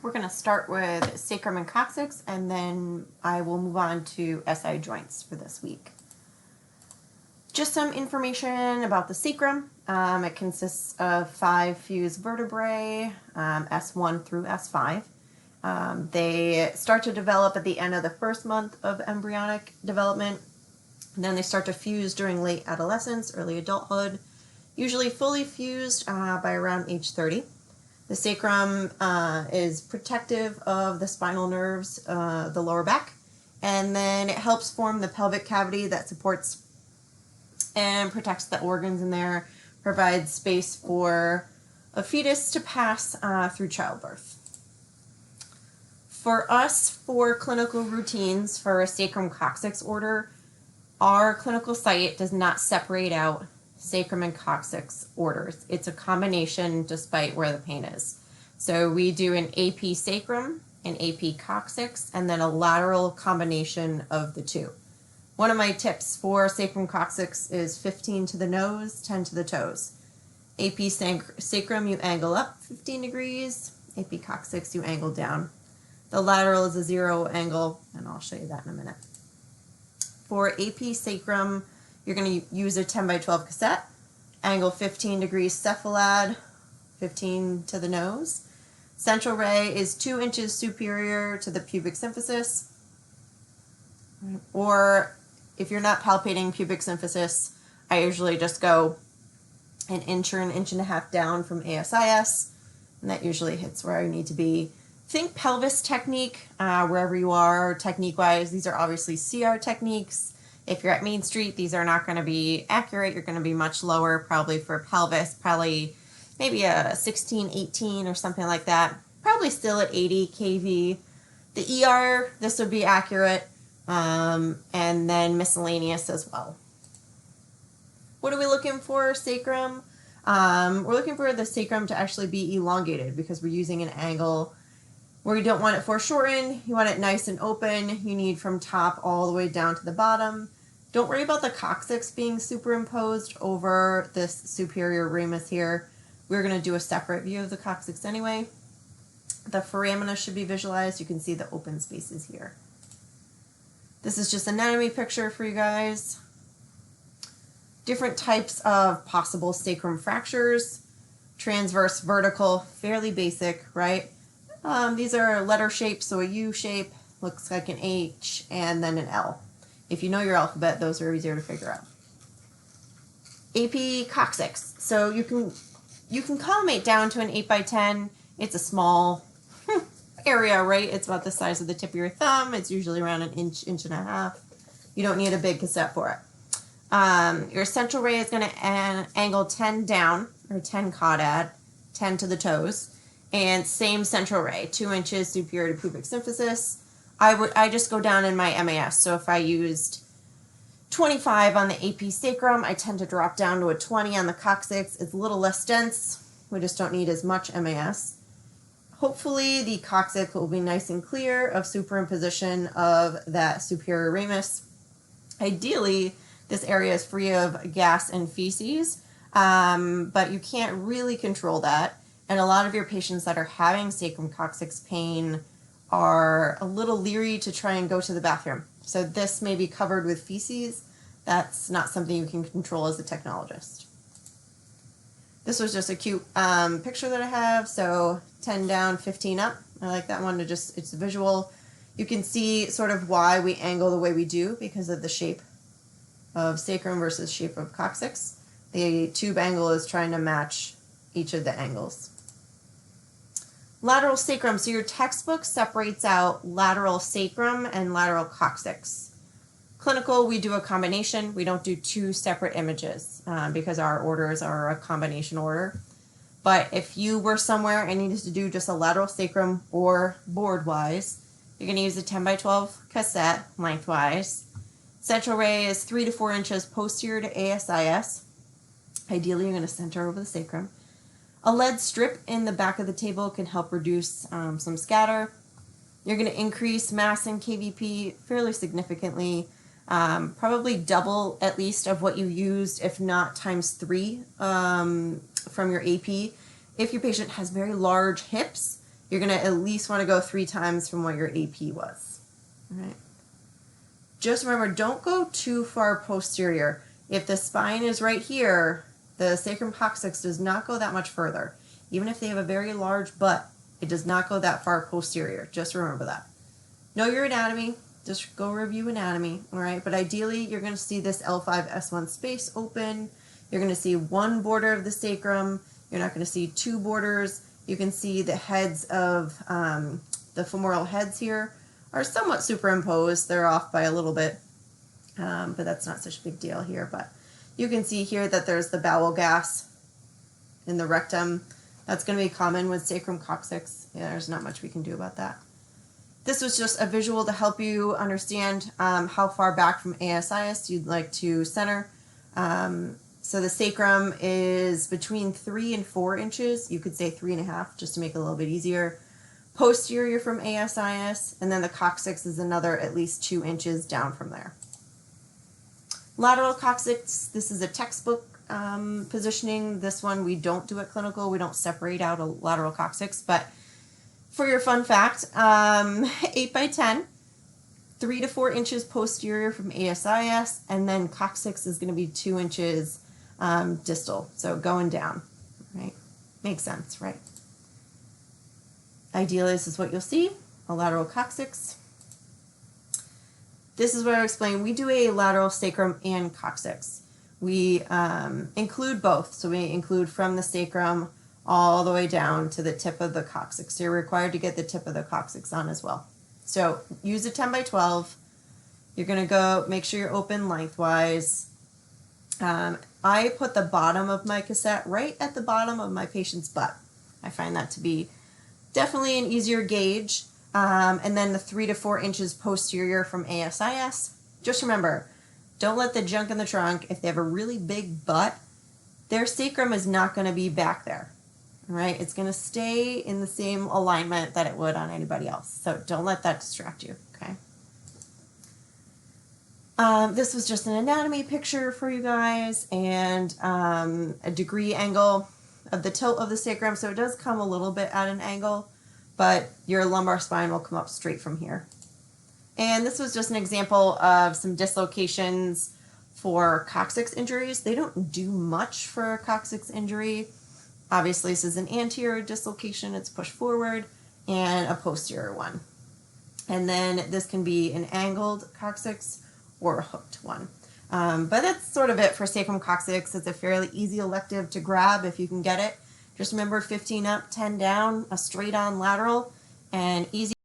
We're going to start with Sacrum and Coccyx, and then I will move on to SI joints for this week. Just some information about the sacrum. It consists of 5 fused vertebrae, S1 through S5. They start to develop at the end of the first month of embryonic development, and then they start to fuse during late adolescence, early adulthood, usually fully fused by around age 30. The sacrum is protective of the spinal nerves, the lower back, and then it helps form the pelvic cavity that supports and protects the organs in there, provides space for a fetus to pass through childbirth. For us, for clinical routines for a Sacrum Coccyx order, our clinical site does not separate out Sacrum and Coccyx orders. It's a combination despite where the pain is. So we do an AP Sacrum, an AP Coccyx, and then a lateral combination of the two. One of my tips for Sacrum Coccyx is 15 to the nose, 10 to the toes. AP Sacrum, you angle up 15 degrees. AP Coccyx, you angle down. The lateral is a 0 angle, and I'll show you that in a minute. For AP Sacrum, you're going to use a 10 by 12 cassette, angle 15 degrees cephalad, 15 to the nose. Central ray is 2 inches superior to the pubic symphysis, or if you're not palpating pubic symphysis, I usually just go an inch or an inch and a half down from ASIS, and that usually hits where I need to be. Think pelvis technique, wherever you are technique-wise. These are obviously CR techniques. If you're at Main Street, these are not going to be accurate. You're going to be much lower, probably for pelvis, probably maybe a 16, 18 or something like that. Probably still at 80 kV. The ER, this would be accurate, and then miscellaneous as well. What are we looking for, sacrum? We're looking for the sacrum to actually be elongated because we're using an angle where you don't want it foreshortened. You want it nice and open. You need from top all the way down to the bottom. Don't worry about the coccyx being superimposed over this superior ramus here. We're going to do a separate view of the coccyx anyway. The foramina should be visualized. You can see the open spaces here. This is just an anatomy picture for you guys. Different types of possible sacrum fractures. Transverse, vertical, fairly basic, right? These are letter shapes, so a U shape looks like an H and then an L. If you know your alphabet, those are easier to figure out. AP Coccyx. So you can collimate down to an 8 by 10. It's a small area, right? It's about the size of the tip of your thumb. It's usually around an inch, inch and a half. You don't need a big cassette for it. Your central ray is going to angle 10 down, or 10 caudad, 10 to the toes. And same central ray, 2 inches superior to pubic symphysis. I just go down in my MAS. So if I used 25 on the AP sacrum, I tend to drop down to a 20 on the coccyx. It's a little less dense. We just don't need as much MAS. Hopefully the coccyx will be nice and clear of superimposition of that superior ramus. Ideally, this area is free of gas and feces, but you can't really control that. And a lot of your patients that are having sacrum coccyx pain are a little leery to try and go to the bathroom. So this may be covered with feces. That's not something you can control as a technologist. This was just a cute picture that I have. So 10 down, 15 up. I like that one to just, it's visual. You can see sort of why we angle the way we do because of the shape of sacrum versus shape of coccyx. The tube angle is trying to match each of the angles. Lateral sacrum. So your textbook separates out lateral sacrum and lateral coccyx. Clinical, we do a combination. We don't do 2 separate images because our orders are a combination order. But if you were somewhere and needed to do just a lateral sacrum or board-wise, you're going to use a 10 by 12 cassette lengthwise. Central ray is 3 to 4 inches posterior to ASIS. Ideally, you're going to center over the sacrum. A lead strip in the back of the table can help reduce some scatter. You're going to increase mass in KVP fairly significantly, probably double at least of what you used, if not times 3 from your AP. If your patient has very large hips, you're going to at least want to go 3 times from what your AP was. All right. Just remember, don't go too far posterior. If the spine is right here, the sacrum coccyx does not go that much further. Even if they have a very large butt, it does not go that far posterior. Just remember that. Know your anatomy. Just go review anatomy, all right? But ideally, you're going to see this L5-S1 space open. You're going to see one border of the sacrum. You're not going to see 2 borders. You can see the heads of the femoral heads here are somewhat superimposed. They're off by a little bit, but that's not such a big deal here. But you can see here that there's the bowel gas in the rectum. That's going to be common with Sacrum Coccyx. Yeah, there's not much we can do about that. This was just a visual to help you understand how far back from ASIS you'd like to center. So the sacrum is between 3 and 4 inches. You could say 3.5 just to make it a little bit easier. Posterior from ASIS, and then the coccyx is another at least 2 inches down from there. Lateral coccyx, this is a textbook positioning. This one we don't do at clinical. We don't separate out a lateral coccyx, but for your fun fact, 8 by 10, 3 to 4 inches posterior from ASIS, and then coccyx is going to be 2 inches distal, so going down, right? Makes sense, right? Ideally, this is what you'll see, a lateral coccyx. This is what I explained. We do a lateral sacrum and coccyx. We include both, so we include from the sacrum all the way down to the tip of the coccyx. So you're required to get the tip of the coccyx on as well. So use a 10 by 12. You're going to go, make sure you're open lengthwise. I put the bottom of my cassette right at the bottom of my patient's butt. I find that to be definitely an easier gauge. And then the 3 to 4 inches posterior from ASIS. Just remember, don't let the junk in the trunk. If they have a really big butt, their sacrum is not going to be back there. All right, it's going to stay in the same alignment that it would on anybody else. So don't let that distract you, okay? This was just an anatomy picture for you guys and a degree angle of the tilt of the sacrum. So it does come a little bit at an angle, but your lumbar spine will come up straight from here. And this was just an example of some dislocations for coccyx injuries. They don't do much for a coccyx injury. Obviously, this is an anterior dislocation, it's pushed forward, and a posterior one. And then this can be an angled coccyx or a hooked one. But that's sort of it for sacrum coccyx. It's a fairly easy elective to grab if you can get it. Just remember 15 up, 10 down, a straight on lateral, and easy.